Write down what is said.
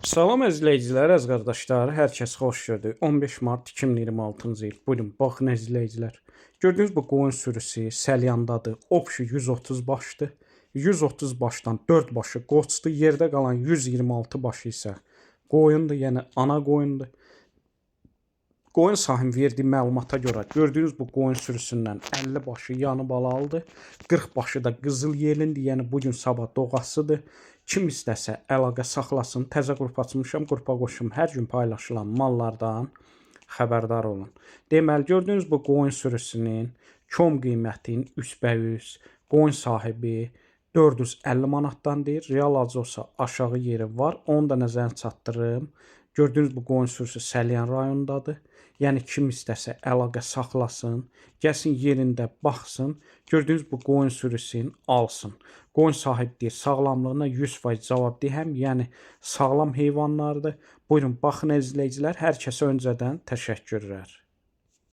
Salam əzizləyicilər, əziz qardaşlar, hər kəs xoş gördük. 15 mart 2026-cı il. Buyurun, baxın əzizləyicilər. Gördüyünüz bu qoyun sürüsü Səlyandadır. Obşu 130 başdır. 130 başdan 4 başı qoçdur. Yerdə qalan 126 başı isə qoyundur, yəni ana qoyundur. Qoyun sahibinin verdiyi məlumata görə gördüyünüz bu qoyun sürüsündən 50 başı yanı balalıdır. 40 başı da qızıl yelindir, yəni bugün sabah doğasıdır. Kim istəsə əlaqə saxlasın. Təzə qrup açmışam, qrupa qoşum. Hər gün paylaşılan mallardan xəbərdar olun. Deməli, gördüyünüz bu qoyun sürüsünün kom qiymətin üzbəüz qoyun sahibi 450 manatdan deyir. Real olsa aşağı yeri var. Onu da nəzərinə çatdırım. Gördüyünüz bu qoyun sürüsü Səlyan rayonundadır. Yəni kim istəsə əlaqə saxlasın, gəlsin yerində baxsın, gördüyünüz bu qoyun sürüsünü alsın. Qoyun sahibi deyir, sağlamlığına 100% cavabdehəm, yəni sağlam heyvanlardır. Buyurun, baxın əzizləyicilər, hər kəsə öncədən təşəkkürlər.